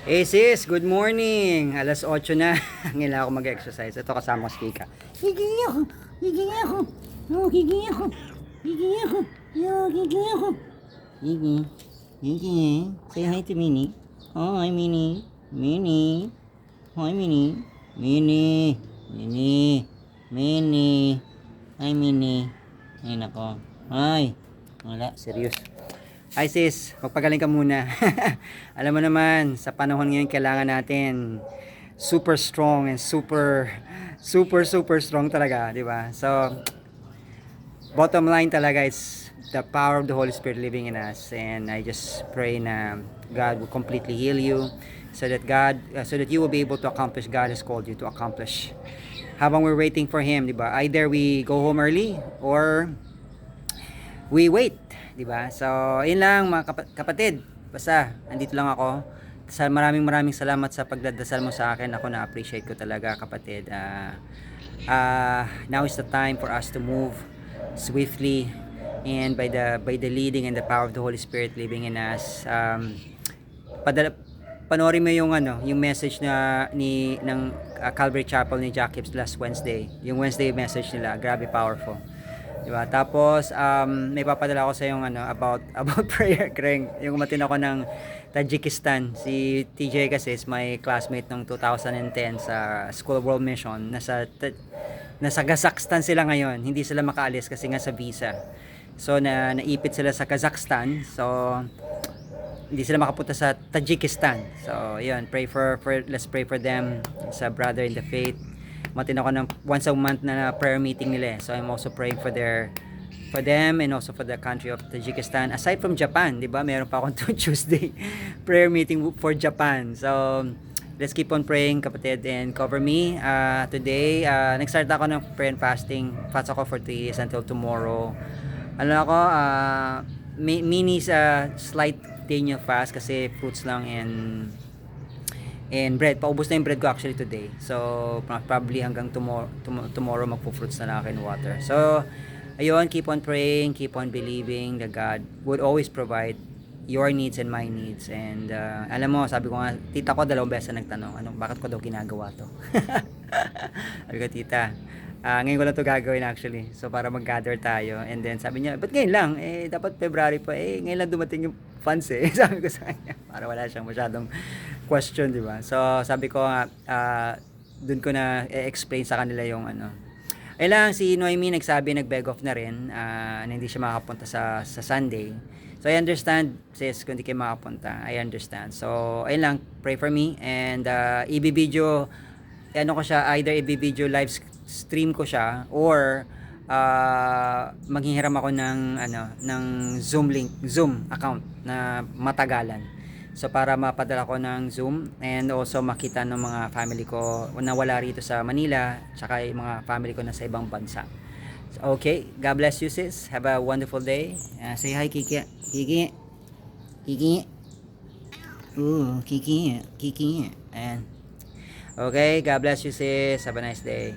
Hey sis, good morning. Alas 8 na. Ngayon ako mag-exercise. Ito kasama ko si Kika. Gigi ako. Gigi ako. Oh, gigi ako. Gigi ako. Yo, gigi ako. Gigi. Gigi. Say hi to Minnie. Oh, hi Minnie. Minnie. Hi Minnie. Minnie. Minnie. Minnie. Hi Minnie. Ay nako. Hi. Wala, serious. Hi sis, magpagaling ka muna. Alam mo naman, sa panahon ngayon kailangan natin super strong and super strong talaga, di ba? So, bottom line talaga is the power of the Holy Spirit living in us, and I just pray na God will completely heal you so that so that you will be able to accomplish God has called you to accomplish. Habang we're waiting for Him, di ba? Either we go home early or we wait, di ba? So, yun lang mga kapatid. Basta, andito lang ako. Maraming salamat sa pagdadasal mo sa akin. Ako na-appreciate ko talaga, kapatid. Now is the time for us to move swiftly and by the leading and the power of the Holy Spirit living in us. Panoorin mo yung message ng Calvary Chapel ni Jack Hibbs last Wednesday. Yung Wednesday message nila, grabe powerful. Diba? Tapos may papadala ko sa yung about prayer, Kreng. Yung umatin ako ng Tajikistan. Si TJ kasi is my classmate nung 2010 sa School of World Mission. Nasa Kazakhstan sila ngayon. Hindi sila makaalis kasi nga sa visa. So naipit sila sa Kazakhstan. So hindi sila makapunta sa Tajikistan. So yun, let's pray for them, sa brother in the faith. Matin ako ng once a month na prayer meeting nila. So I'm also praying for them and also for the country of Tajikistan. Aside from Japan, 'di ba? Meron pa akong Tuesday prayer meeting for Japan. So let's keep on praying, kapatid, and cover me. Today, nag-start ako ng prayer and fasting. Fast ako for 3 days until tomorrow. Ako, mini slight Daniel fast kasi fruits lang and bread. Paubos na yung bread ko actually today. So, probably hanggang tomorrow magpo-fruits na lang ako in water. So, ayun, keep on praying, keep on believing that God would always provide your needs and my needs. And alam mo, sabi ko nga, tita ko 2 beses na nagtanong, bakit ko daw ginagawa to? Sabi ko, tita, ngayon ko lang to gagawin actually. So, para mag-gather tayo. And then, sabi niya, ba't ngayon lang? Dapat February pa. Ngayon lang dumating yung funds eh. Sabi ko sa kanya, para wala siyang masyadong question, di ba? So, sabi ko nga, dun ko na explain sa kanila yung Ay lang, si Noemi nag-beg off na rin, na hindi siya makapunta sa Sunday. So, I understand, sis, kung hindi kayo makapunta. I understand. So, ayun lang, pray for me. And, i-video either i-video live stream ko siya, or maghihiram ako ng Zoom account na matagalan. So para mapadala ko ng Zoom and also makita ng mga family ko na wala rito sa Manila, tsaka yung mga family ko na sa ibang bansa. So, okay, God bless you sis. Have a wonderful day. Say hi Kiki. Kiki. Kiki. Ooh, Kiki. Kiki. And okay, God bless you sis. Have a nice day.